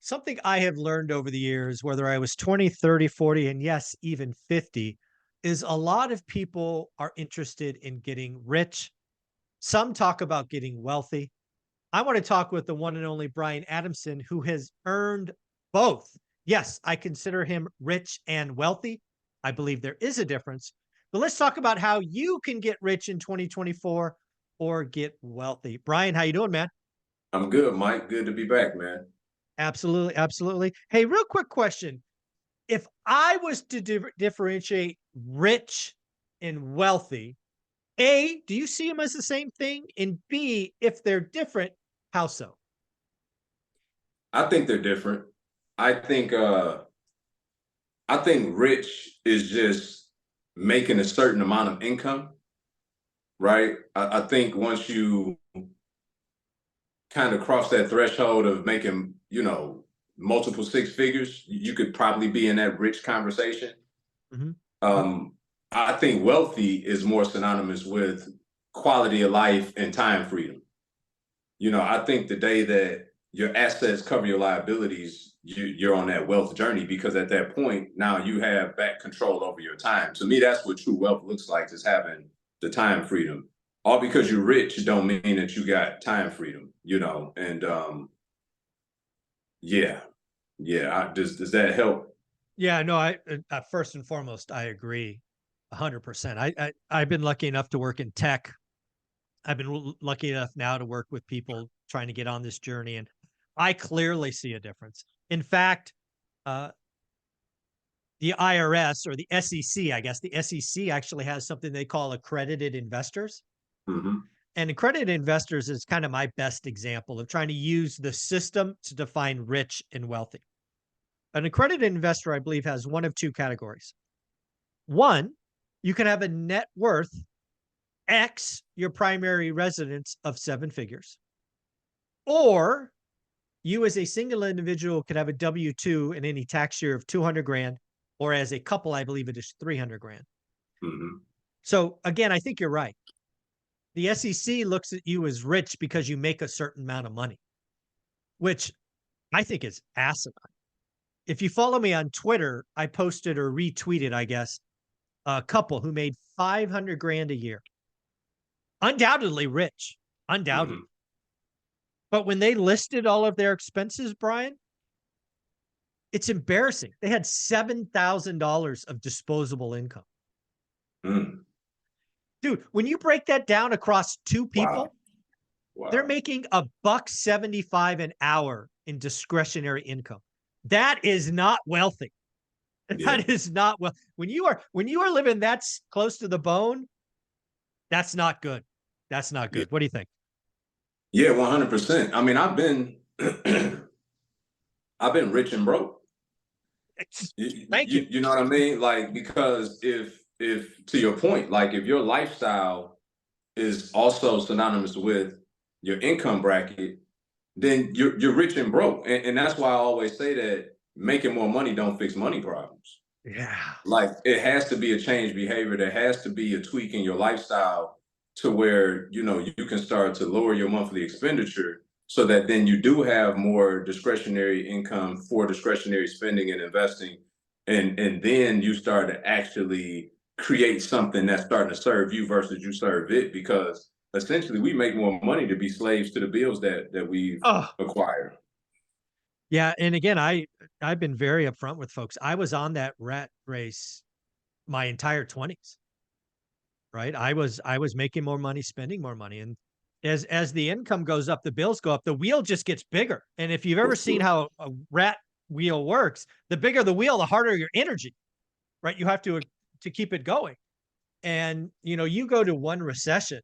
Something I have learned over the years, whether I was 20, 30, 40, and yes, even 50, is a lot of people are interested in getting rich. Some talk about getting wealthy. I want to talk with the one and only Brian Adamson, who has earned both. Yes, I consider him rich and wealthy. I believe there is a difference. But let's talk about how you can get rich in 2024 or get wealthy. Brian, how you doing, man? I'm good, Mike. Good to be back, man. Absolutely, absolutely. Hey, real quick question. If I was to differentiate rich and wealthy, A, do you see them as the same thing? And B, if they're different, how so? I think they're different. I think I think rich is just making a certain amount of income, right? I think once you kind of cross that threshold of making, multiple six figures, you could probably be in that rich conversation. Mhm, mhm. Um, I think wealthy is more synonymous with quality of life and time freedom. I think the day that your assets cover your liabilities, you're on that wealth journey because at that point, now you have back control over your time. To me, that's what true wealth looks like, is having the time freedom. All because you're rich don't mean that you got time freedom. And yeah, yeah. Does that help? Yeah, no, first and foremost, I agree 100%. I've been lucky enough to work in tech. I've been lucky enough now to work with people trying to get on this journey, and I clearly see a difference. In fact, uh, the IRS or the SEC, I guess the SEC actually has something they call accredited investors. Hmm. And accredited investors is kind of my best example of trying to use the system to define rich and wealthy. An accredited investor, I believe, has one of two categories. One, you can have a net worth X your primary residence of seven figures, or you as a single individual could have a W 2 in any tax year of 200 grand, or as a couple, I believe it is 300 grand. Hmm. So again, I think you're right. The SEC looks at you as rich because you make a certain amount of money, which I think is asinine. If you follow me on Twitter, I posted or retweeted, I guess, a couple who made 500 grand a year. Undoubtedly rich, undoubtedly. Hmm. But when they listed all of their expenses, Brian, it's embarrassing. They had $7,000 of disposable income. Mm. Dude, when you break that down across two Wow. people, they're Wow. making a buck 75 an hour in discretionary income. That is not wealthy. Yeah. That is not well. When you are living that close to the bone, that's not good. That's not Yeah. good. What do you think? Yeah. 100%. I mean, I've been rich and broke. Thank you. You know what I mean? Like, because if to your point, like if your lifestyle is also synonymous with your income bracket, then you're rich and broke. And that's why I always say that making more money don't fix money problems. Yeah. Like, it has to be a change behavior. There has to be a tweak in your lifestyle to where you can start to lower your monthly expenditure so that then you do have more discretionary income for discretionary spending and investing, and then you start to actually create something that's starting to serve you versus you serve it, because essentially we make more money to be slaves to the bills that we've Oh, acquired. yeah. And again, I've been very upfront with folks. I was on that rat race my entire 20s, right? I was making more money, spending more money. And as the income goes up, the bills go up, the wheel just gets bigger. And if you've For ever seen sure. how a rat wheel works, the bigger the wheel, the harder your energy, right? You have to keep it going. And you go to one recession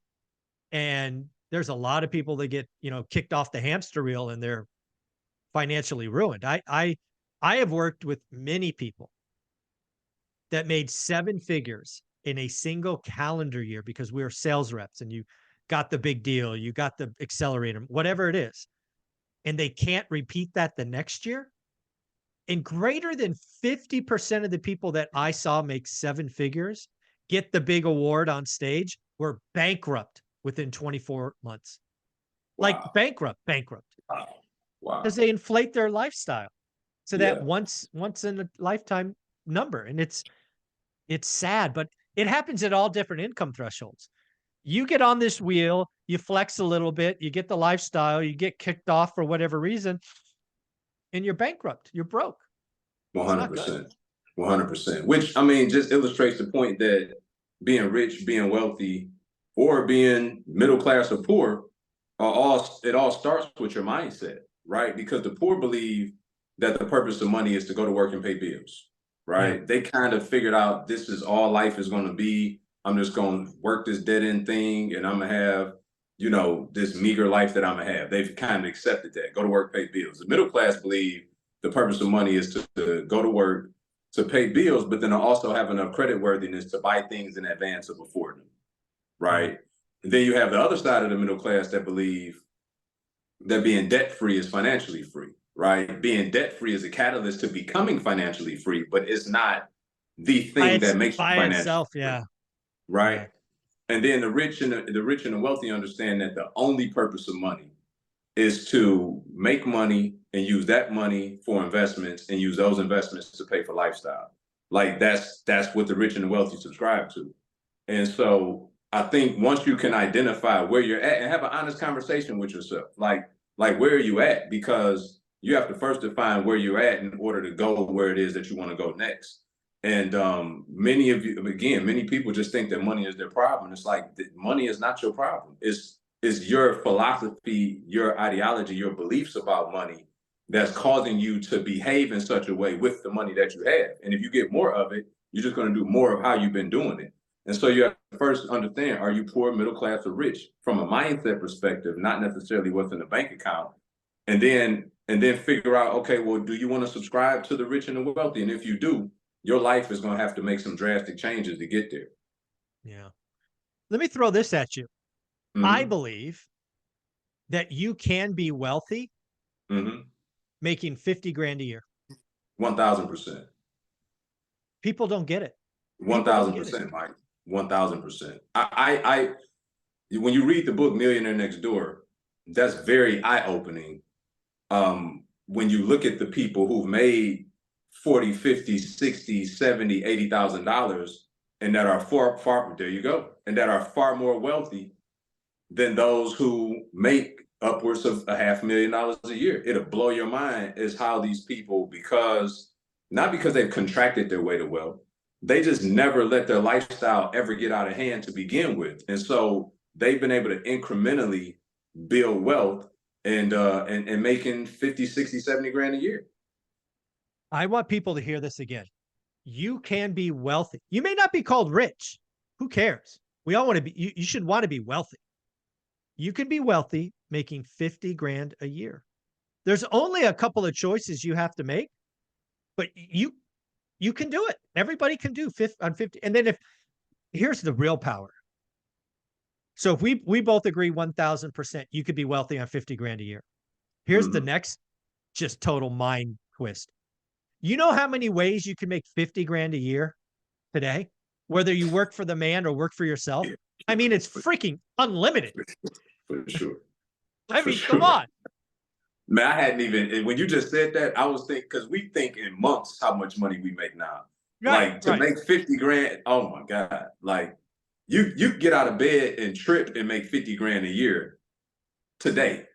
and there's a lot of people that get, kicked off the hamster wheel and they're financially ruined. I have worked with many people that made seven figures in a single calendar year because we were sales reps and you got the big deal, you got the accelerator, whatever it is, and they can't repeat that the next year. And greater than 50% of the people that I saw make seven figures get the big award on stage were bankrupt within 24 months. Like Wow. bankrupt, bankrupt. Wow. Wow. because they inflate their lifestyle to that Yeah. once in a lifetime number. And it's sad, but it happens at all different income thresholds. You get on this wheel, you flex a little bit, you get the lifestyle, you get kicked off for whatever reason, and you're bankrupt. You're broke. It's not good. 100%. 100%. Which, I mean, just illustrates the point that being rich, being wealthy, or being middle class or poor it all starts with your mindset, right? Because the poor believe that the purpose of money is to go to work and pay bills, Yeah. right? They kind of figured out this is all life is going to be. I'm just going to work this dead end thing and I'm going to have, this meager life that I'm going to have. They've kind of accepted that. Go to work, pay bills. The middle class believe the purpose of money is to go to work, to pay bills, but then also have enough credit worthiness to buy things in advance of affording them, Yeah. right? And then you have the other side of the middle class that believe that being debt free is financially free, right? Being debt free is a catalyst to becoming financially free, but it's not the thing that makes you By financially itself. free, Yeah. right? Yeah. And then the rich and the wealthy understand that the only purpose of money is to make money and use that money for investments and use those investments to pay for lifestyle. Like that's what the rich and the wealthy subscribe to. And so I think once you can identify where you're at and have an honest conversation with yourself, like where are you at? Because you have to first define where you're at in order to go where it is that you want to go next. And many of you, again, many people just think that money is their problem. It's like money is not your problem. It's your philosophy, your ideology, your beliefs about money that's causing you to behave in such a way with the money that you have. And if you get more of it, you're just going to do more of how you've been doing it. And so you have to first understand, are you poor, middle class, or rich from a mindset perspective, not necessarily what's in the bank account. And then figure out, okay, well, do you want to subscribe to the rich and the wealthy? And if you do, your life is going to have to make some drastic changes to get there. Yeah. Let me throw this at you. I Mm-hmm. believe that you can be wealthy Mm-hmm. making 50 grand a year. 1,000%. People don't get it. One People don't thousand get it. percent, Mike. 1,000%. When you read the book Millionaire Next Door, that's very eye-opening. When you look at the people who've made 40, 50, 60, 70, $80,000 and that are far, there you go, and that are far more wealthy than those who make upwards of $500,000 a year. It'll blow your mind is how these people, not because they've contracted their way to wealth, they just never let their lifestyle ever get out of hand to begin with. And so they've been able to incrementally build wealth and making 50, 60, 70 grand a year. I want people to hear this again. You can be wealthy. You may not be called rich. Who cares? We all want to be, you should want to be wealthy. You can be wealthy making 50 grand a year. There's only a couple of choices you have to make, but you can do it. Everybody can do 50 on 50. And then here's the real power. So if we both agree 1000%, you could be wealthy on 50 grand a year. Here's the Mm-hmm. next just total mind twist. You know how many ways you can make 50 grand a year today, whether you work for the man or work for yourself? I mean, it's freaking unlimited. For sure. I For mean, come sure. on. Man, I hadn't even, when you just said that, I was thinking, because we think in months how much money we make now. Right, Like to right. make 50 grand, oh my God. Like you get out of bed and trip and make 50 grand a year today.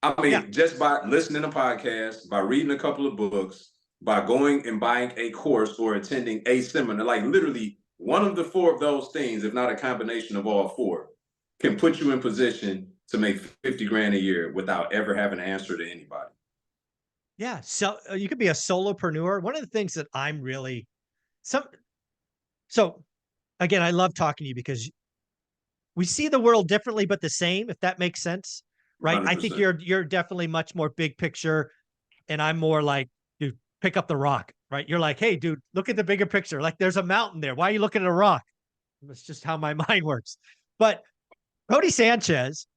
I Yeah. mean, just by listening to podcasts, by reading a couple of books, by going and buying a course or attending a seminar, like literally one of the four of those things, if not a combination of all four, can put you in position to make 50 grand a year without ever having to answer to anybody. Yeah. So you could be a solopreneur. One of the things that I'm really some so again, I love talking to you because we see the world differently, but the same, if that makes sense. Right. I think 100%. you're definitely much more big picture. And I'm more like, dude, pick up the rock. Right. You're like, hey, dude, look at the bigger picture. Like there's a mountain there. Why are you looking at a rock? That's just how my mind works. But Cody Sanchez,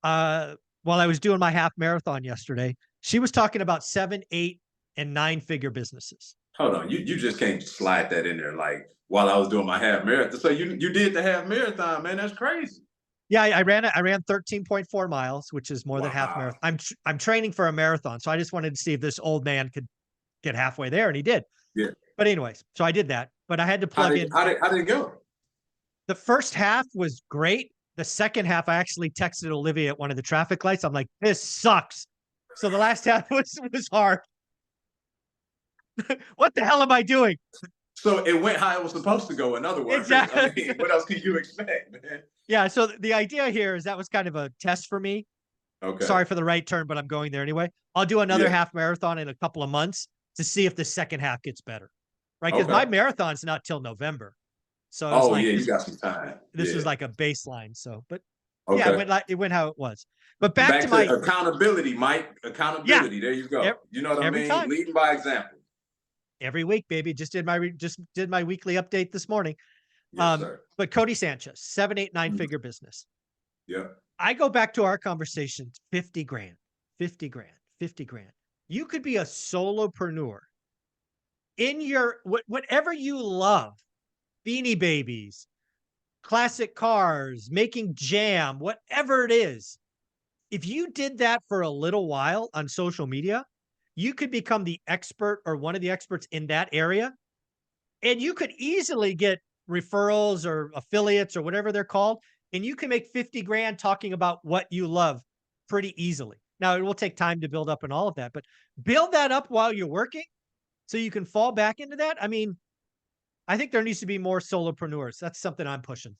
while I was doing my half marathon yesterday, she was talking about 7, 8, and 9-figure businesses. Hold on. You just can't slide that in there like while I was doing my half marathon. So you did the half marathon, man. That's crazy. Yeah, I ran 13.4 miles, which is more than half Wow. marathon. I'm training for a marathon, so I just wanted to see if this old man could get halfway there, and he did. Yeah. But anyways, so I did that, but I had to plug in. How did it go? The first half was great. The second half, I actually texted Olivia at one of the traffic lights. I'm like, this sucks. So the last half was hard. What the hell am I doing? So it went how it was supposed to go. In other words, I Exactly. mean, what else can you expect, man? Yeah. So the idea here is that was kind of a test for me. Okay. Sorry for the right turn, but I'm going there anyway. I'll do another Yeah. half marathon in a couple of months to see if the second half gets better. Right. Because my Okay. marathon's not till November. So it's Oh like yeah, you got some time. this Yeah. was like a baseline. So, but yeah, Okay. it went how it was. But back to Back to my, accountability, Mike. yeah, Accountability. There you go. ev- You know what I every mean? time, Leading by example. every week, baby. Just did my weekly update this morning. Yes, sir. But Cody Sanchez, 7, 8, 9 Mhm. figure business. Yeah. I go back to our conversation, 50 grand, 50 grand, 50 grand. You could be a solopreneur in your whatever you love, Beanie Babies, classic cars, making jam, whatever it is. If you did that for a little while on social media, you could become the expert or one of the experts in that area. And you could easily get referrals or affiliates or whatever they're called. And you can make 50 grand talking about what you love pretty easily. Now, it will take time to build up and all of that, but build that up while you're working so you can fall back into that. I mean, I think there needs to be more solopreneurs. That's something I'm pushing.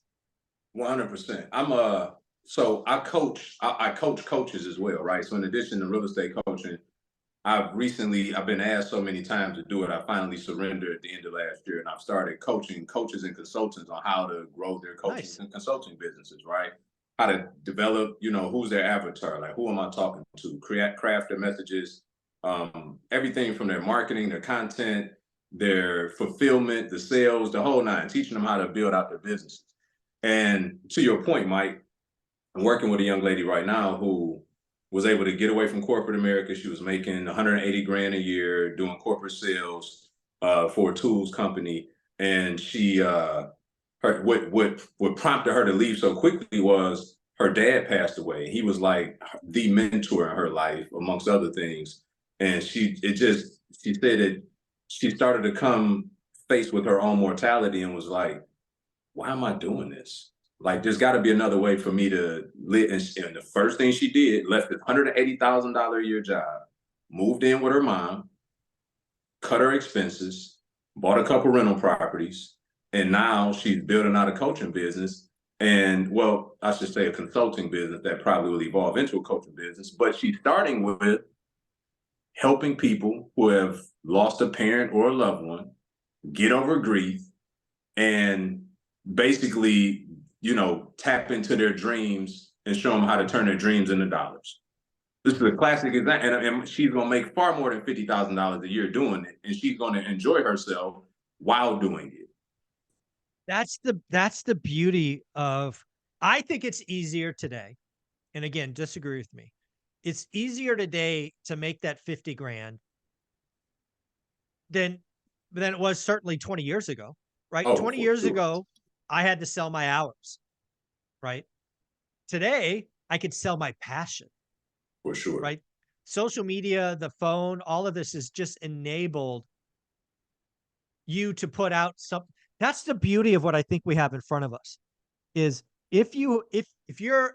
100%. So I coach coaches as well, right? So in addition to real estate coaching, I've been asked so many times to do it. I finally surrendered at the end of last year, and I've started coaching coaches and consultants on how to grow their coaching Nice. and consulting businesses, right? How to develop, who's their avatar, like who am I talking to, craft their messages, everything from their marketing, their content, their fulfillment, the sales, the whole nine, teaching them how to build out their businesses. And to your point, Mike, I'm working with a young lady right now who was able to get away from corporate America. She was making 180 grand a year doing corporate sales for a tools company, and what prompted her to leave so quickly was her dad passed away. He was like the mentor in her life, amongst other things, and she said that she started to come face with her own mortality and was like, why am I doing this? Like, there's got to be another way for me to live. And the first thing she did, left this $180,000 a year job, moved in with her mom, cut her expenses, bought a couple rental properties, and now she's building out a coaching business. And well, I should say a consulting business that probably will evolve into a coaching business. But she's starting with helping people who have lost a parent or a loved one get over grief and basically, tap into their dreams and show them how to turn their dreams into dollars. This is a classic example, and she's going to make far more than $50,000 a year doing it, and she's going to enjoy herself while doing it. That's the beauty of, I think it's easier today. And again, disagree with me. It's easier today to make that 50 grand than it was certainly 20 years ago, right? Oh, 20 for years sure, ago, I had to sell my hours, right? Today, I could sell my passion, for sure. right? Social media, the phone, all of this has just enabled you to put out some. That's the beauty of what I think we have in front of us is if you're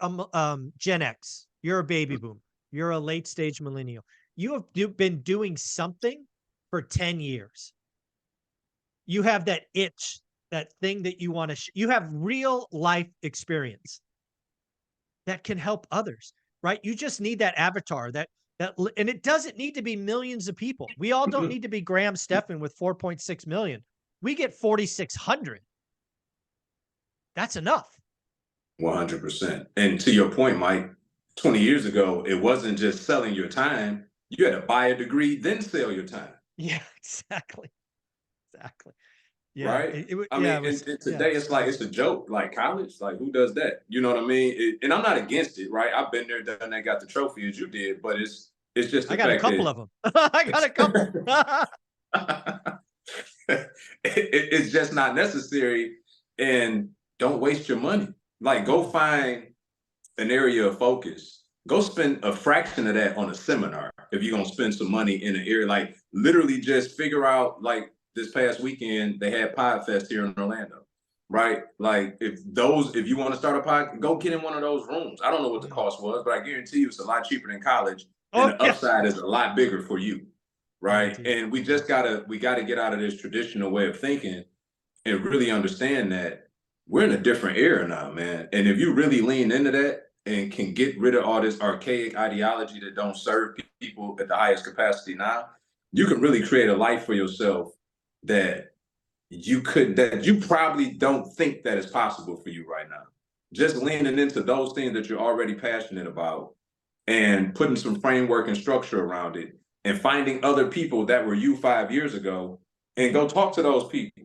a Gen X, you're a baby boomer, you're a late stage millennial, you've been doing something for 10 years. You have that itch, that thing that you want to, you have real life experience that can help others, right? You just need that avatar and it doesn't need to be millions of people. We all don't need to be Graham Stephan with 4.6 million. We get 4,600. That's enough. 100%. And to your point, Mike, 20 years ago, it wasn't just selling your time. You had to buy a degree, then sell your time. Yeah, exactly. Exactly. Yeah. Right? I Yeah, mean, it was, and yeah, today it's like it's a joke, like college, like who does that? You know what I mean? And I'm not against it, right? I've been there, done that, got the trophy as you did, but it's just I the got a fact couple that of them. I got a couple. it's just not necessary, and don't waste your money. Like, go find an area of focus, go spend a fraction of that on a seminar. If you're gonna spend some money in an area, like literally just figure out, like this past weekend they had Podfest here in Orlando, right? Like if you want to start a pod, go get in one of those rooms. I don't know what the Yeah. cost was, but I guarantee you it's a lot cheaper than college, and Oh the yeah. upside is a lot bigger for you, right? Guaranteed. And we gotta get out of this traditional way of thinking and really understand that we're in a different era now, man. And if you really lean into that and can get rid of all this archaic ideology that don't serve people at the highest capacity now, you can really create a life for yourself that that you probably don't think that is possible for you right now. Just leaning into those things that you're already passionate about and putting some framework and structure around it and finding other people that were you 5 years ago and go talk to those people.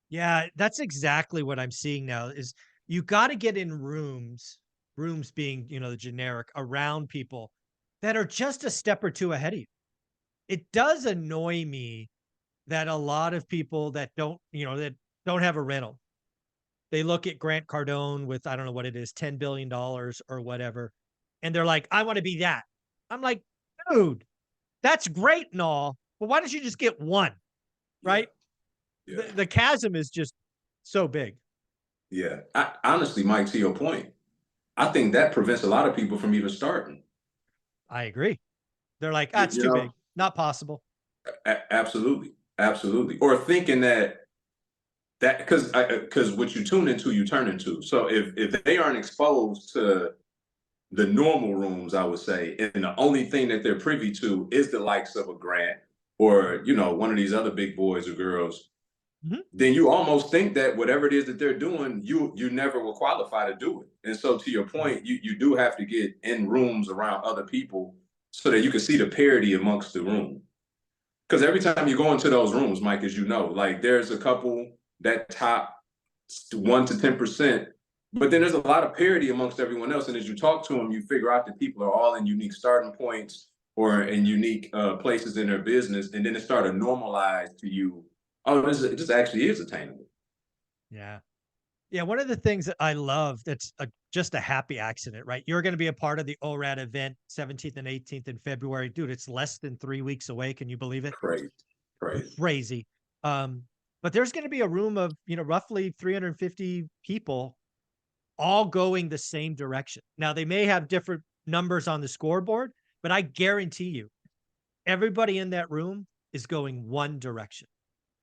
Yeah, that's exactly what I'm seeing now is you got to get in rooms being, the generic around people that are just a step or two ahead of you. It does annoy me that a lot of people that don't have a rental, they look at Grant Cardone with, I don't know what it is, $10 billion dollars or whatever, and they're like, I want to be that. I'm like, dude, that's great and all, but why don't you just get one, Yeah, right? yeah. The chasm is just so big. Yeah. Honestly, Mike, to your point, I think that prevents a lot of people from even starting. I agree. They're like, You, it's you too know, big, not possible. absolutely, absolutely. Or thinking that because what you tune into, you turn into. So if they aren't exposed to the normal rooms, I would say, and the only thing that they're privy to is the likes of a Grant or one of these other big boys or girls, Mhm. then you almost think that whatever it is that they're doing, you never will qualify to do it. And so to your Yeah. point, you do have to get in rooms around other people so that you can see the parity amongst the room. Because every time you go into those rooms, Mike, as you know, like there's a couple that top 1 to 10%, but then Mhm. there's a lot of parity amongst everyone else. And as you talk to them, you figure out that people are all in unique starting points or in unique places in their business, and then it started to normalize to you. Oh, this actually is attainable. Yeah. Yeah, one of the things that I love that's just a happy accident, right? You're gonna be a part of the ORAD event 17th and 18th in February. Dude, it's less than 3 weeks away. Can you believe it? Crazy, crazy. Crazy. Um, but there's gonna be a room of, roughly 350 people all going the same direction. Now, they may have different numbers on the scoreboard, but I guarantee you, everybody in that room is going one direction.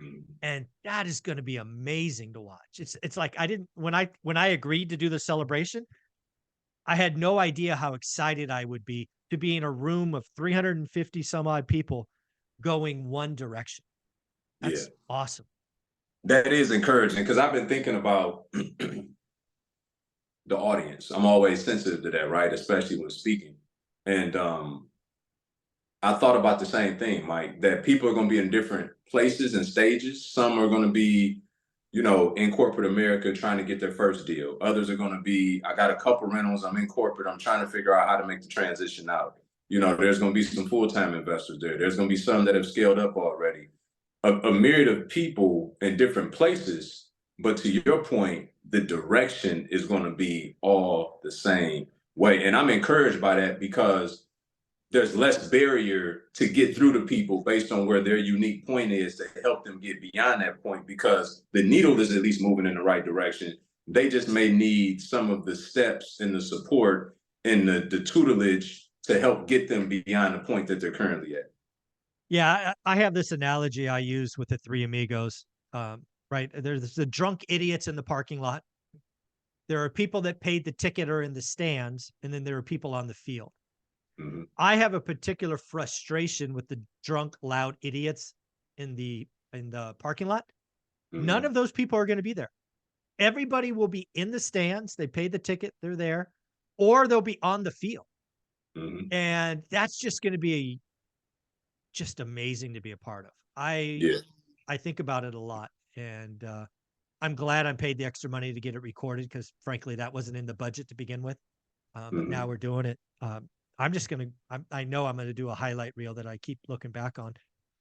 Mhm. And that is gonna be amazing to watch. It's like I didn't when I agreed to do the celebration, I had no idea how excited I would be to be in a room of 350 some odd people going one direction. Yeah, That's awesome. that is encouraging because I've been thinking about the audience. I'm always sensitive to that, right? Especially when speaking. And I thought about the same thing, Mike, that people are going to be in different places and stages. Some are going to be, in corporate America trying to get their first deal. Others are going to be, I got a couple rentals, I'm in corporate, I'm trying to figure out how to make the transition out. There's going to be some full time investors there. There's going to be some that have scaled up already. A myriad of people in different places. But to your point, the direction is going to be all the same way. And I'm encouraged by that because there's less barrier to get through to people based on where their unique point is to help them get beyond that point because the needle is at least moving in the right direction. They just may need some of the steps and the support and the tutelage to help get them beyond the point that they're currently at. Yeah, I have this analogy I use with the three amigos. Right? There's the drunk idiots in the parking lot. There are people that paid the ticket or in the stands, and then there are people on the field. Mhm. I have a particular frustration with the drunk, loud idiots in the parking lot. None Mhm. of those people are going to be there. Everybody will be in the stands. They paid the ticket, they're there, or they'll be on the field. Mhm. And that's just going to be just amazing to be a part of. I Yeah. I think about it a lot, and I'm glad I'm paid the extra money to get it recorded because frankly that wasn't in the budget to begin with. But now Mhm. we're doing it. I'm just gonna. I know I'm gonna do a highlight reel that I keep looking back on.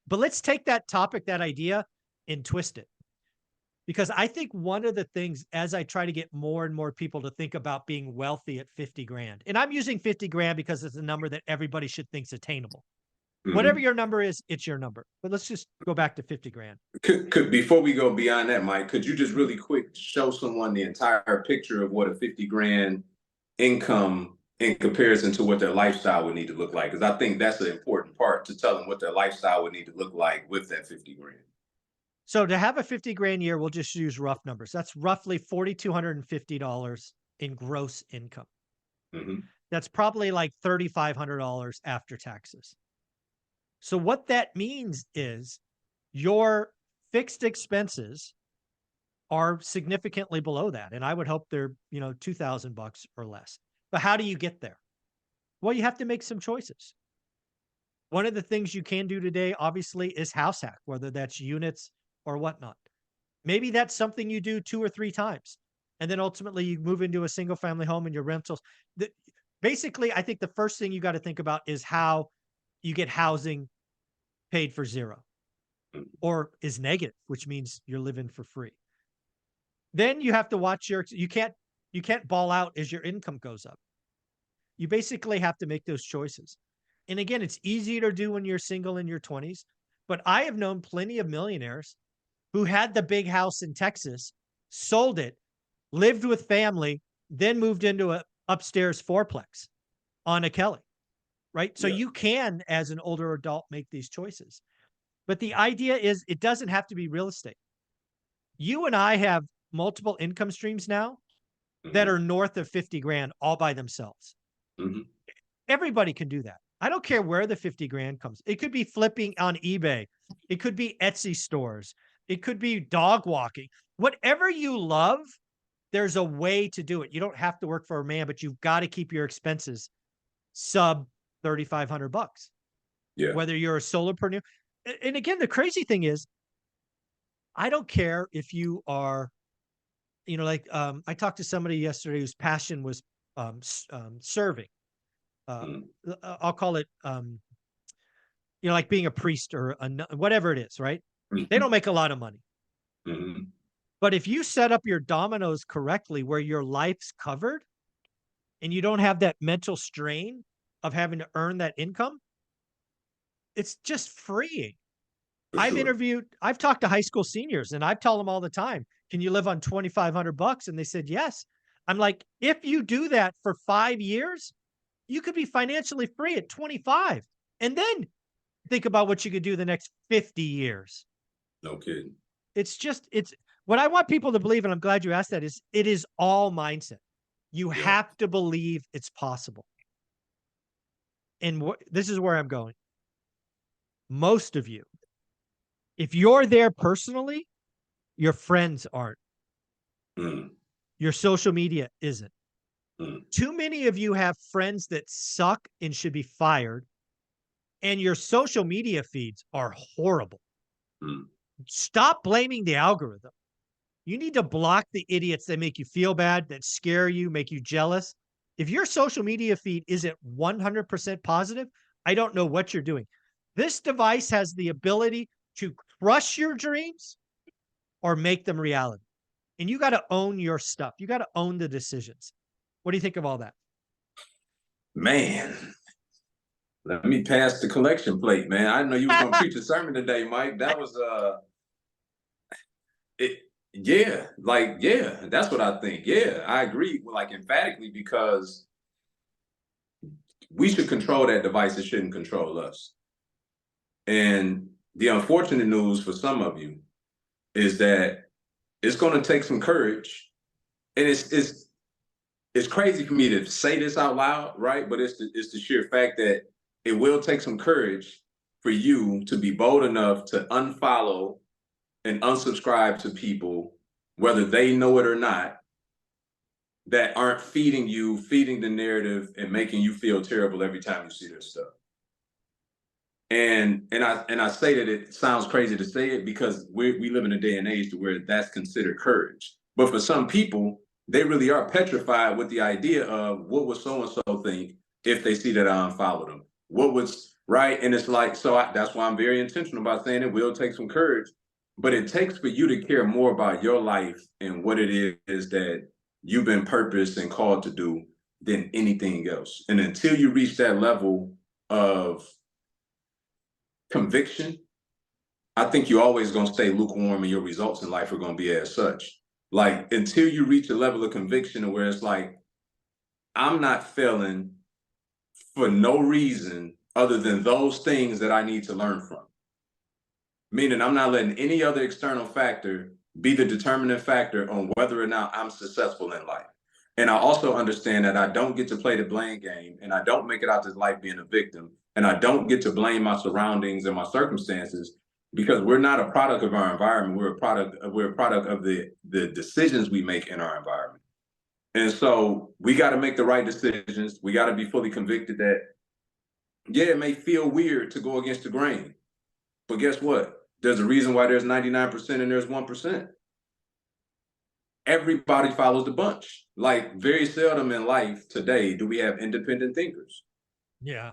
But let's take that topic, that idea, and twist it. Because I think one of the things, as I try to get more and more people to think about being wealthy at 50 grand, and I'm using 50 grand because it's a number that everybody should think's attainable. Whatever Mhm. your number is, it's your number. But let's just go back to 50 grand. Could before we go beyond that, Mike, could you just really quick show someone the entire picture of what a 50 grand income in comparison to what their lifestyle would need to look like? Because I think that's an important part to tell them what their lifestyle would need to look like with that 50 grand. So to have a 50 grand year, we'll just use rough numbers. That's roughly $4,250 in gross income. Hmm. That's probably like $3,500 after taxes. So what that means is your fixed expenses are significantly below that. And I would hope they're, $2,000 or less. But how do you get there? Well, you have to make some choices. One of the things you can do today, obviously, is house hack, whether that's units or whatnot. Maybe that's something you do 2 or 3 times. And then ultimately you move into a single family home and your rentals. Basically, I think the first thing you got to think about is how you get housing paid for zero or is negative, which means you're living for free. Then you have to watch you can't ball out as your income goes up. You basically have to make those choices. And again, it's easier to do when you're single in your 20s, but I have known plenty of millionaires who had the big house in Texas, sold it, lived with family, then moved into a upstairs fourplex on a Kelly, right? So Yeah. you can, as an older adult, make these choices. But the idea is it doesn't have to be real estate. You and I have multiple income streams now that Hmm. are north of 50 grand all by themselves. Hmm. Everybody can do that. I don't care where the 50 grand comes. It could be flipping on eBay. It could be Etsy stores. It could be dog walking. Whatever you love, there's a way to do it. You don't have to work for a man, but you've got to keep your expenses sub $3,500. Yeah. Whether you're a solopreneur. And again, the crazy thing is, I don't care if you are, I talked to somebody yesterday whose passion was serving. Uh, Mm. I'll call it, like being a priest or whatever it is, right? They Hmm. don't make a lot of money. Hmm. But if you set up your dominoes correctly where your life's covered and you don't have that mental strain of having to earn that income, it's just freeing. For sure. I've talked to high school seniors and I've told them all the time, can you live on $2,500? And they said, yes. I'm like, if you do that for 5 years, you could be financially free at 25. And then think about what you could do the next 50 years. No kidding. It's what I want people to believe. And I'm glad you asked that is it is all mindset. You Yeah. have to believe it's possible. And this is where I'm going. Most of you, if you're there personally, your friends aren't. Mm. Your social media isn't. Mm. Too many of you have friends that suck and should be fired, and your social media feeds are horrible. Mm. Stop blaming the algorithm. You need to block the idiots that make you feel bad, that scare you, make you jealous. If your social media feed isn't 100% positive, I don't know what you're doing. This device has the ability to crush your dreams or make them reality. And you got to own your stuff. You got to own the decisions. What do you think of all that? Man, let me pass the collection plate, man. I didn't know you was gonna preach a sermon today, Mike. That was it. Yeah, like yeah, that's what I think. Yeah, I agree, like emphatically, because we should control that device. It shouldn't control us. And the unfortunate news for some of you is that it's going to take some courage, and it's crazy for me to say this out loud, right? But it's the sheer fact that it will take some courage for you to be bold enough to unfollow and unsubscribe to people, whether they know it or not, that aren't feeding the narrative and making you feel terrible every time you see their stuff. And I say that it sounds crazy to say it because we live in a day and age to where that's considered courage. But for some people, they really are petrified with the idea of what would so and so think if they see that I unfollowed them. What was right? And it's like that's why I'm very intentional about saying it will take some courage. But it takes for you to care more about your life and what it is that you've been purposed and called to do than anything else. And until you reach that level of conviction, I think you're always going to stay lukewarm and your results in life are going to be as such. Like until you reach a level of conviction where it's like, I'm not failing for no reason other than those things that I need to learn from. Meaning I'm not letting any other external factor be the determining factor on whether or not I'm successful in life. And I also understand that I don't get to play the blame game and I don't make it out this life being a victim. And I don't get to blame my surroundings and my circumstances because we're not a product of our environment. We're a product of the decisions we make in our environment. And so we got to make the right decisions. We got to be fully convicted that, yeah, it may feel weird to go against the grain, but guess what? There's a reason why there's 99% and there's 1%. Everybody follows the bunch. Like very seldom in life today do we have independent thinkers. Yeah.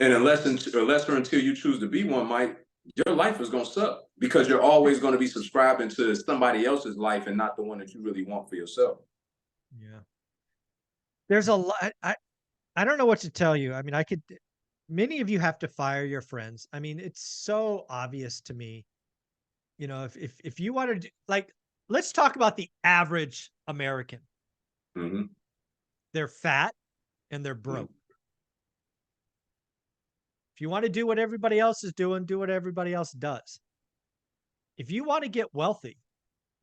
And unless or until you choose to be one, Mike, your life is going to suck because you're always going to be subscribing to somebody else's life and not the one that you really want for yourself. Yeah. There's a lot. I don't know what to tell you. I mean, many of you have to fire your friends. I mean, it's so obvious to me. You know, if you want to do, like, let's talk about the average American. Mm-hmm. They're fat and they're broke. Mm-hmm. If you want to do what everybody else is doing, do what everybody else does. If you want to get wealthy,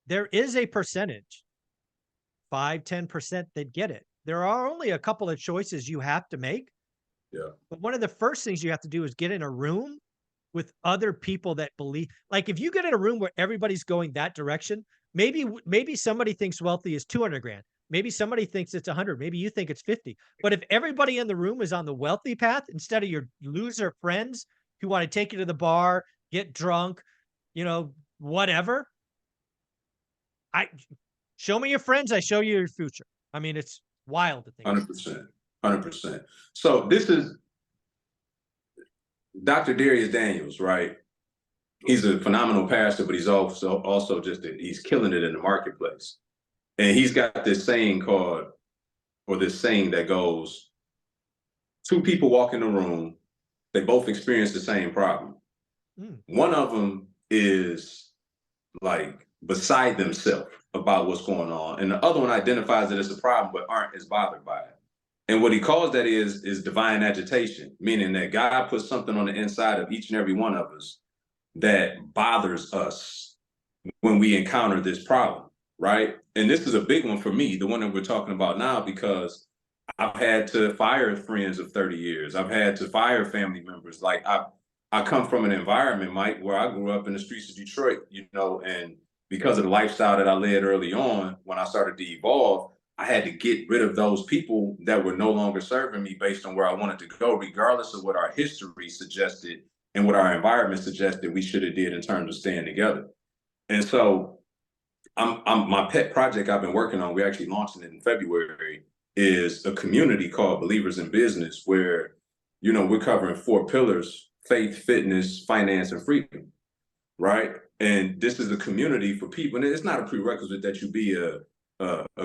there is a percentage, 5-10% that get it. There are only a couple of choices you have to make. Yeah. But one of the first things you have to do is get in a room with other people that believe. Like if you get in a room where everybody's going that direction, maybe somebody thinks wealthy is 200 grand. Maybe somebody thinks it's 100. Maybe you think it's 50. But if everybody in the room is on the wealthy path instead of your loser friends who want to take you to the bar, get drunk, whatever. Show me your friends, I show you your future. I mean, it's wild to think. 100%. 100%. So this is Dr. Darius Daniels, right? He's a phenomenal pastor, but he's also he's killing it in the marketplace. And he's got this saying that goes, two people walk in the room, they both experience the same problem. One of them is like beside themselves about what's going on. And the other one identifies that it's a problem, but aren't as bothered by it. And what he calls that is divine agitation, meaning that God puts something on the inside of each and every one of us that bothers us when we encounter this problem, right? And this is a big one for me, the one that we're talking about now, because I've had to fire friends of 30 years. I've had to fire family members. Like I come from an environment, Mike, where I grew up in the streets of Detroit, and because of the lifestyle that I led early on, when I started to evolve, I had to get rid of those people that were no longer serving me based on where I wanted to go, regardless of what our history suggested and what our environment suggested we should have did in terms of staying together. And so my pet project I've been working on, we're actually launching it in February, is a community called Believers in Business, where, we're covering 4 pillars: faith, fitness, finance, and freedom, right? And this is a community for people, and it's not a prerequisite that you be a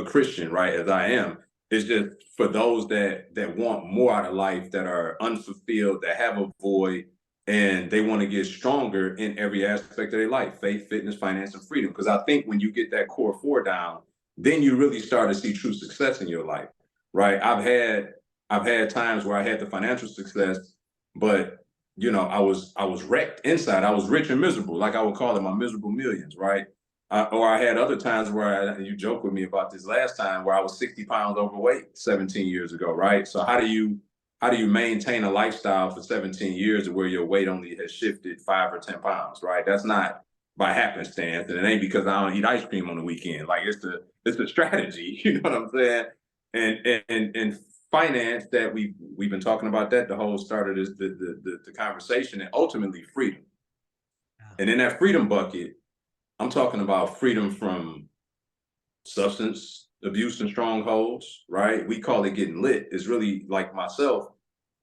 Christian, right, as I am. It's just for those that want more out of life, that are unfulfilled, that have a void, and they want to get stronger in every aspect of their life: faith, fitness, finance, and freedom. Because I think when you get that core 4 down, then you really start to see true success in your life, right? I've had times where I had the financial success, but I was wrecked inside. I was rich and miserable, like I would call it, my miserable millions, right? Or I had other times where you joked with me about this last time, where I was 60 pounds overweight 17 years ago, right? So how do you maintain a lifestyle for 17 years where your weight only has shifted 5 or 10 pounds, right? That's not by happenstance, and it ain't because I don't eat ice cream on the weekend. Like it's the strategy, you know what I'm saying? And finance, that we've been talking about that the whole start of this the conversation, and ultimately freedom. Yeah. And in that freedom bucket, I'm talking about freedom from substance abuse and strongholds, right? We call it getting lit. It's really, like myself,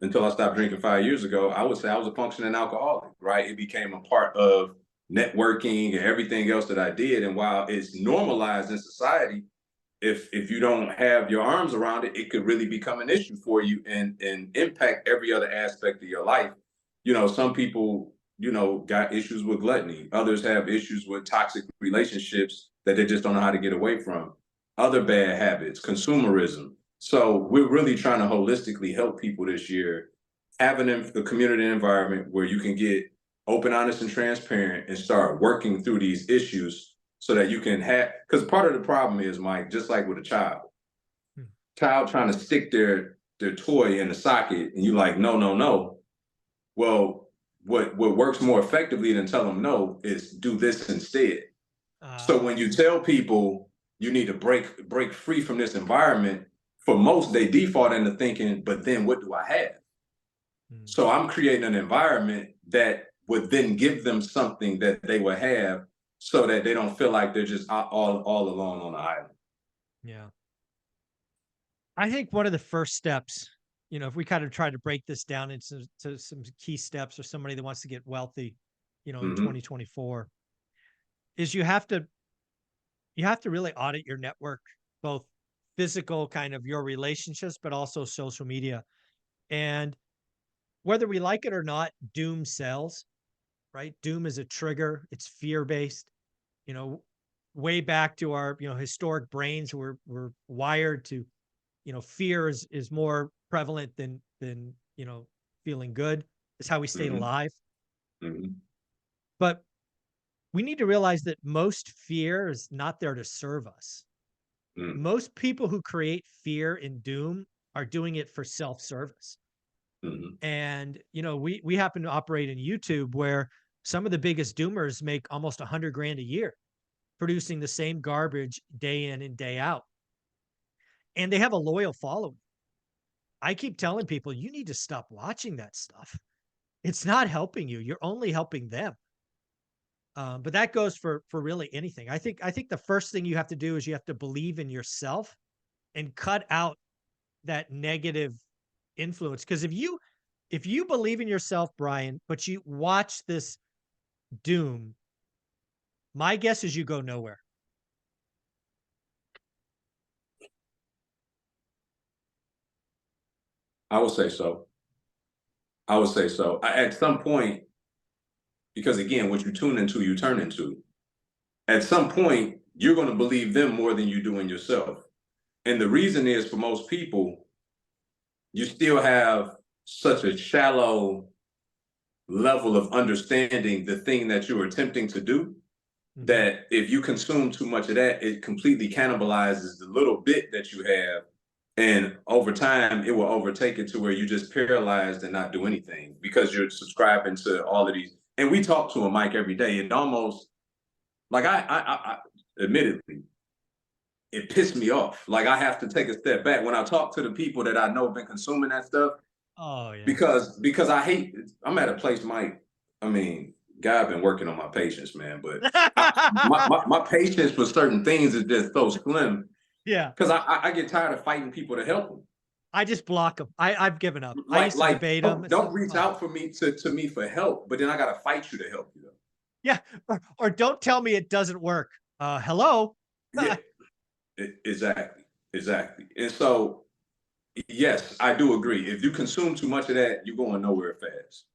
until I stopped drinking 5 years ago, I would say I was a functioning alcoholic, right? It became a part of networking and everything else that I did. And while it's normalized in society, if you don't have your arms around it, it could really become an issue for you and impact every other aspect of your life. Some people, got issues with gluttony. Others have issues with toxic relationships that they just don't know how to get away from. Other bad habits, consumerism. So we're really trying to holistically help people this year, having a community environment where you can get open, honest, and transparent and start working through these issues so that you can have, because part of the problem is, Mike, just like with a Hmm. child trying to stick their toy in the socket and you like, no, no, no. Well, what works more effectively than tell them no is do this instead. So when you tell people you need to break free from this environment, for most they default into thinking, but then what do I have? hmm. So I'm creating an environment that would then give them something that they will have so that they don't feel like they're just all alone on the island. Yeah. I think one of the first steps, if we kind of try to break this down into some key steps or somebody that wants to get wealthy, in Hmm. 2024, is you have to really audit your network, both physical kind of your relationships, but also social media. And whether we like it or not, doom sells, right? Doom is a trigger. It's fear based. You know, way back to our historic brains, we're wired to fear is more prevalent than feeling good. It's how we stayed Hmm. alive. Hmm. But we need to realize that most fear is not there to serve us. Hmm. Most people who create fear and doom are doing it for self-service. Hmm. And we happen to operate in YouTube where some of the biggest doomers make almost 100 grand a year producing the same garbage day in and day out. And they have a loyal following. I keep telling people, you need to stop watching that stuff. It's not helping you. You're only helping them. But that goes for really anything. I think the first thing you have to do is you have to believe in yourself and cut out that negative influence. Because if you believe in yourself, Brian, but you watch this doom, my guess is you go nowhere. I would say so. I would say so. At some point, because again, what you tune into, you turn into. At some point, you're going to believe them more than you do in yourself. And the reason is for most people, you still have such a shallow level of understanding the thing that you're attempting to do Mhm. that if you consume too much of that, it completely cannibalizes the little bit that you have. And over time, it will overtake it to where you just paralyzed and not do anything because you're subscribing to all of these. And we talk to a Mike every day. It almost like I admittedly, it pissed me off. Like I have to take a step back when I talk to the people that I know have been consuming that stuff Oh yeah. because I hate. I'm at a place, Mike. I mean, God been working on my patience, man. But my patience for certain things is just so slim Yeah. because I get tired of fighting people to help them. I just block them. I've given up. I Like used to like debate them. don't reach out for me to me for help, but then I gotta fight you to help you though. Yeah, or don't tell me it doesn't work. Hello? Yeah, exactly, exactly. And so yes, I do agree. If you consume too much of that, you're going nowhere fast.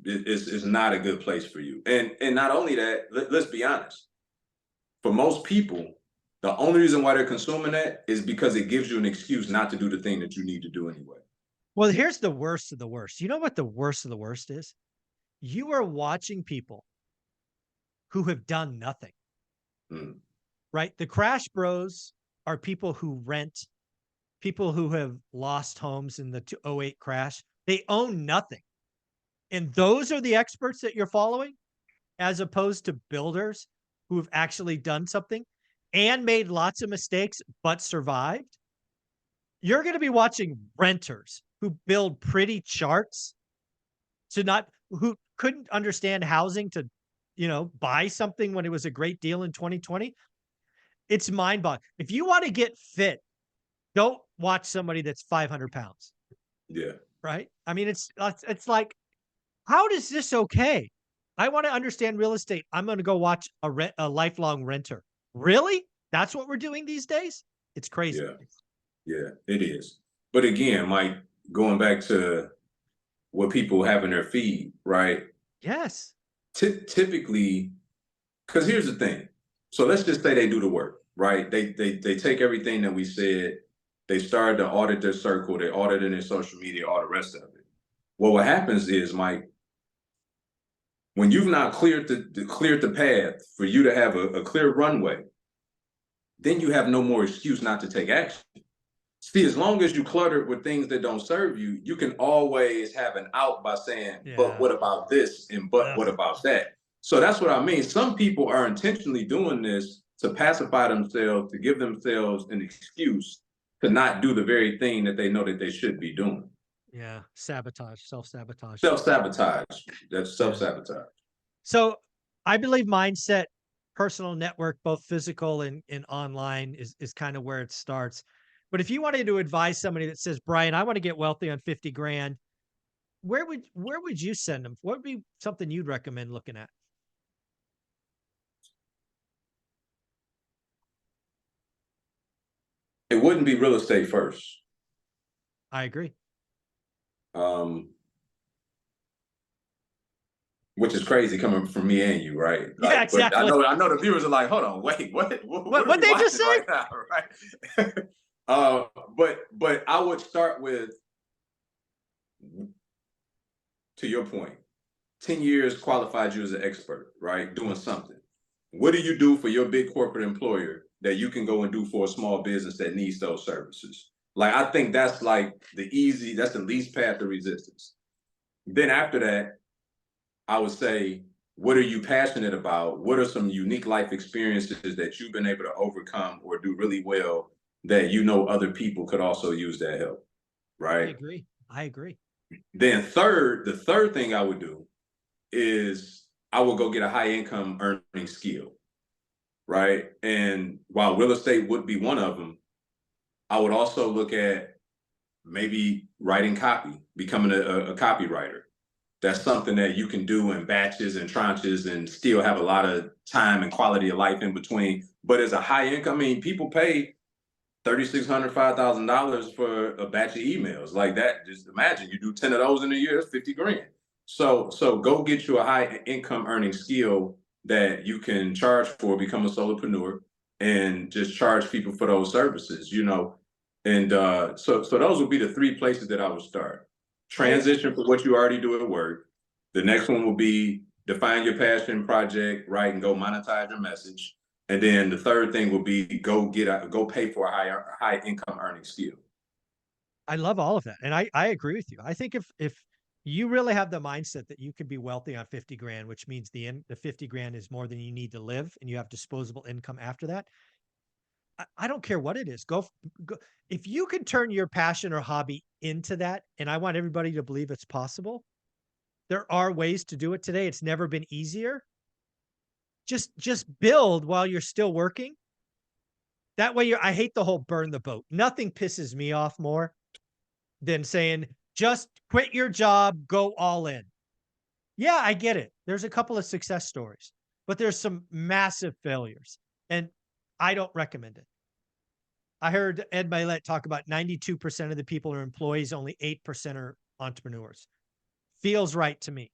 It's not a good place for you. And not only that, let's be honest. For most people, the only reason why they're consuming that is because it gives you an excuse not to do the thing that you need to do anyway. Well, here's the worst of the worst. You know what the worst of the worst is? You are watching people who have done nothing, Mm. right? The crash bros are people who rent, people who have lost homes in the '08 crash. They own nothing. And those are the experts that you're following, as opposed to builders who have actually done something and made lots of mistakes, but survived. You're going to be watching renters who build pretty charts to not, who couldn't understand housing to, buy something when it was a great deal in 2020. It's mind boggling. If you want to get fit, don't watch somebody that's 500 pounds, Yeah. right? I mean, it's like, how does this okay? I want to understand real estate. I'm going to go watch a lifelong renter. Really? That's what we're doing these days? It's crazy. Yeah, yeah, it is. But again, Mike, going back to what people have in their feed, right? Yes. Typically, because here's the thing. So let's just say they do the work, right? They take everything that we said. They started to audit their circle. They audited their social media, all the rest of it. Well, what happens is, Mike, when you've not cleared the path for you to have a clear runway, then you have no more excuse not to take action. See, as long as you clutter it with things that don't serve you, you can always have an out by saying, but Yeah. what about this? And but what Ugh. about that? So that's what I mean. Some people are intentionally doing this to pacify themselves, to give themselves an excuse to not do the very thing that they know that they should be doing. Yeah. Sabotage, self-sabotage. Self-sabotage. That's Yeah. self-sabotage. So I believe mindset, personal network, both physical and online is kind of where it starts. But if you wanted to advise somebody that says, Brian, I want to get wealthy on 50 grand, where would you send them? What would be something you'd recommend looking at? It wouldn't be real estate first. I agree. Um, which is crazy coming from me and you, right? Yeah, Like, but exactly. I know the viewers are like, hold on, wait, what are What we they just watching say? right now, right? But I would start with, to your point, 10 years qualified you as an expert, right? Doing something. What do you do for your big corporate employer that you can go and do for a small business that needs those services? Like, I think that's like that's the least path of resistance. Then after that, I would say, what are you passionate about? What are some unique life experiences that you've been able to overcome or do really well that you know other people could also use that help, I right? agree. I agree. Then the third thing I would do is I would go get a high income earning skill, right? And while real estate would be one of them, I would also look at maybe writing copy, becoming a copywriter. That's something that you can do in batches and tranches and still have a lot of time and quality of life in between. But as a high income, I mean, people pay $3,600, $5,000 for a batch of emails like that. Just imagine you do 10 of those in a year, that's 50 grand. So go get you a high income earning skill that you can charge for, become a solopreneur, and just charge people for those services, you know. And so those would be the three places that I would start. I Transition for what you already do at work. The next one will be define your passion project, right, and go monetize your message. And then the third thing will be go pay for a high income earning skill. I love all of that. And I agree with you. I think if you really have the mindset that you can be wealthy on 50 grand, which means the 50 grand is more than you need to live and you have disposable income after that. I don't care what it is. Go if you can turn your passion or hobby into that, and I want everybody to believe it's possible. There are ways to do it today. It's never been easier. Just build while you're still working. That way I hate the whole burn the boat. Nothing pisses me off more than saying, just quit your job, go all in. Yeah, I get it. There's a couple of success stories, but there's some massive failures. And I don't recommend it. I heard Ed Milet talk about 92% of the people are employees, only 8% are entrepreneurs. Feels right to me.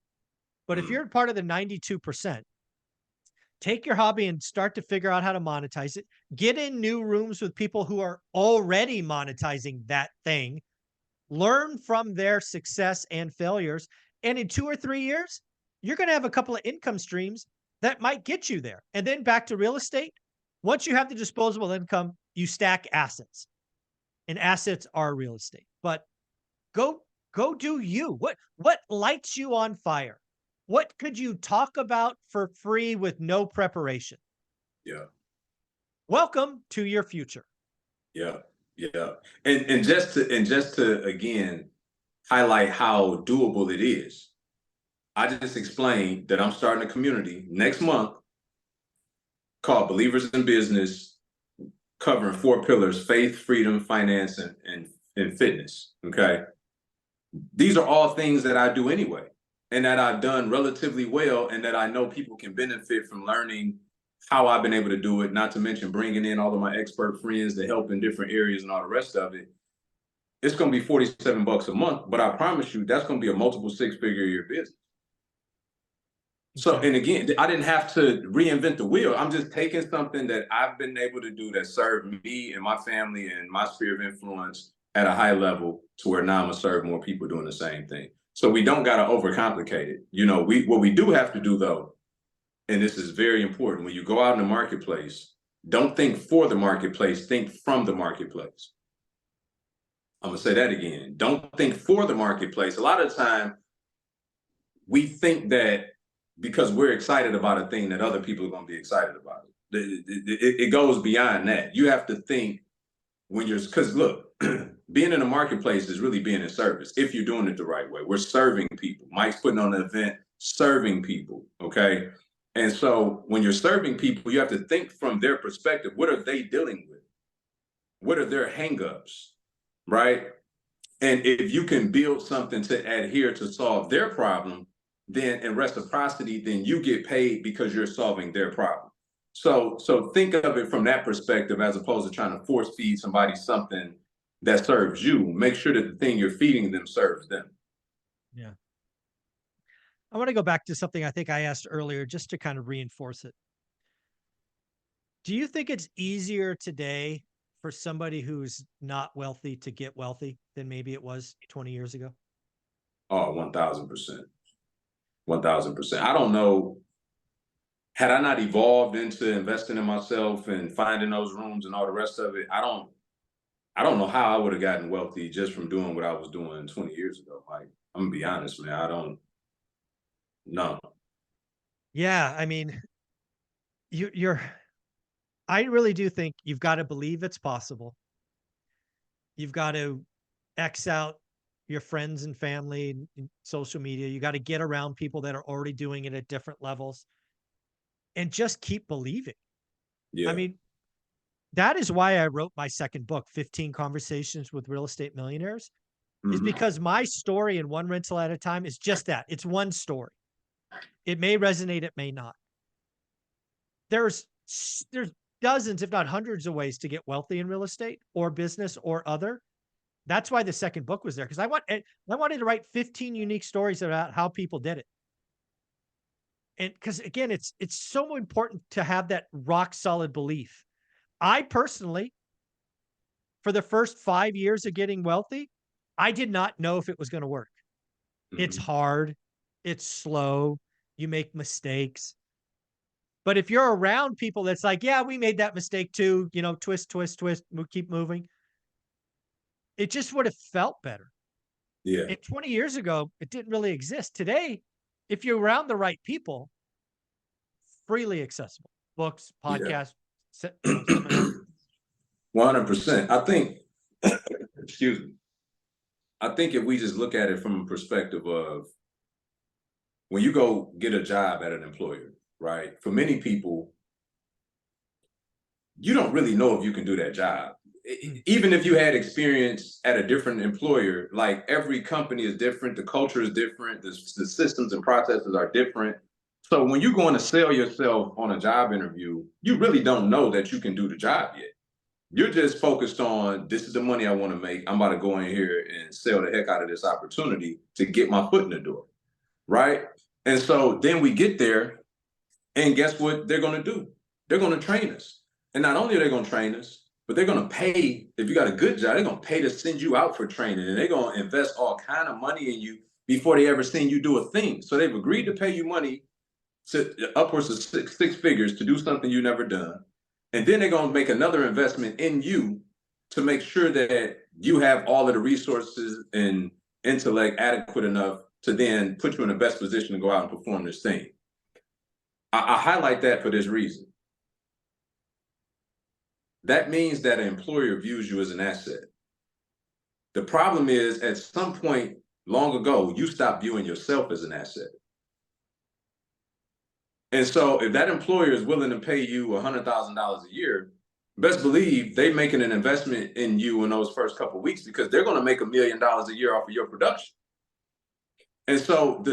But if Mm, you're part of the 92%, take your hobby and start to figure out how to monetize it. Get in new rooms with people who are already monetizing that thing. Learn from their success and failures. And in 2 or 3 years, you're going to have a couple of income streams that might get you there. And then back to real estate. Once you have the disposable income, you stack assets, and assets are real estate. But go go do you. What lights you on fire? What could you talk about for free with no preparation? yeah, Welcome to your future. yeah, yeah. And just to again highlight how doable it is. I just explained that I'm starting a community next month called Believers in Business, covering four pillars: faith, freedom, finance, and fitness. Okay. These are all things that I do anyway. and that I've done relatively well, and that I know people can benefit from learning how I've been able to do it, not to mention bringing in all of my expert friends to help in different areas and all the rest of it, it's going to be $47 a month. But I promise you, that's going to be a multiple six-figure year business. So, Okay. and again, I didn't have to reinvent the wheel. I'm just taking something that I've been able to do that served me and my family and my sphere of influence at a high level, to where now I'm gonna serve more people doing the same thing. So we don't got to overcomplicate it. What we do have to do though, and this is very important, when you go out in the marketplace, don't think for the marketplace, think from the marketplace. I'm gonna say that again. Don't think for the marketplace. A lot of the time, we think that because we're excited about a thing, that other people are going to be excited about it. It goes beyond that. You have to think when you're, because look, being in a marketplace is really being in service if you're doing it the right way. We're serving people. Mike's putting on an event serving people. Okay. And so when you're serving people, you have to think from their perspective. What are they dealing with? What are their hangups? Right. And if you can build something to adhere to solve their problem, then in reciprocity, then you get paid because you're solving their problem. So think of it from that perspective, as opposed to trying to force feed somebody something that serves you. Make sure that the thing you're feeding them serves them. Yeah. I want to go back to something I think I asked earlier just to kind of reinforce it. Do you think it's easier today for somebody who's not wealthy to get wealthy than maybe it was 20 years ago? Oh, 1000%. 1000%. I don't know. Had I not evolved into investing in myself and finding those rooms and all the rest of it, I don't know how I would have gotten wealthy just from doing what I was doing 20 years ago. Like, I'm gonna be honest, man. I don't know. Yeah, I mean, you're I really do think you've got to believe it's possible. You've got to X out your friends and family and social media. You got to get around people that are already doing it at different levels and just keep believing. I Yeah. mean, that is why I wrote my second book, 15 Conversations with Real Estate Millionaires, is Hmm. because my story in One Rental at a Time is just that. It's one story. It may resonate, it may not. There's there's dozens, if not hundreds of ways to get wealthy in real estate or business or other. That's why the second book was there, because I wanted to write 15 unique stories about how people did it. And because again, it's so important to have that rock solid belief. I personally, for the first 5 years of getting wealthy, I did not know if it was going to work. It's Hmm. hard, it's slow, you make mistakes. But if you're around people that's like, yeah, we made that mistake too, twist, twist, twist, we keep moving, it just would have felt better. Yeah. And 20 years ago, it didn't really exist. Today, if you're around the right people, freely accessible. Books, Yeah. podcasts, seminars. 100%. I think, excuse me. I think if we just look at it from a perspective of when you go get a job at an employer, right? For many people, you don't really know if you can do that job. Mm. Even if you had experience at a different employer, like every company is different, the culture is different, the systems and processes are different. So when you're going to sell yourself on a job interview, you really don't know that you can do the job yet. You're just focused on, this is the money I want to make. I'm about to go in here and sell the heck out of this opportunity to get my foot in the door. Right. And so then we get there, and guess what they're going to do? They're going to train us. And not only are they going to train us, but they're going to pay. If you got a good job, they're going to pay to send you out for training, and they're going to invest all kind of money in you before they ever seen you do a thing. So they've agreed to pay you money to upwards of six figures to do something you never done. And then they're going to make another investment in you to make sure that you have all of the resources and intellect adequate enough to then put you in the best position to go out and perform this thing. I highlight that for this reason. That means that an employer views you as an asset. The problem is, at some point long ago, you stopped viewing yourself as an asset. And so if that employer is willing to pay you $100,000 a year, best believe they're making an investment in you in those first couple of weeks, because they're going to make $1 million a year off of your production. And so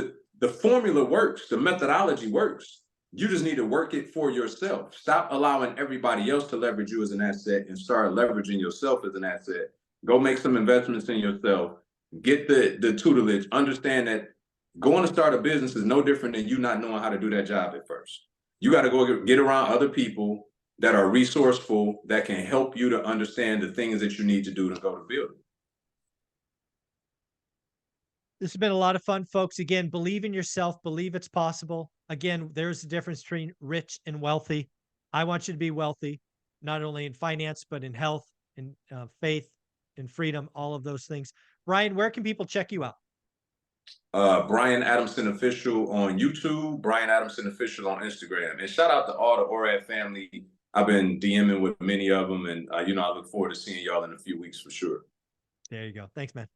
The formula works, the methodology works. You just need to work it for yourself. Stop allowing everybody else to leverage you as an asset and start leveraging yourself as an asset. Go make some investments in yourself. Get the tutelage. Understand that going to start a business is no different than you not knowing how to do that job at first. You got to go get around other people that are resourceful, that can help you to understand the things that you need to do to go to build it. This has been a lot of fun, folks. Again, believe in yourself, believe it's possible. Again, there's a difference between rich and wealthy. I want you to be wealthy, not only in finance, but in health, in faith, in freedom, all of those things. Brian, where can people check you out? Brian Adamson Official on YouTube, Brian Adamson Official on Instagram. And shout out to all the ORAD family. I've been DMing with many of them, and I look forward to seeing y'all in a few weeks for sure. There you go. Thanks, man.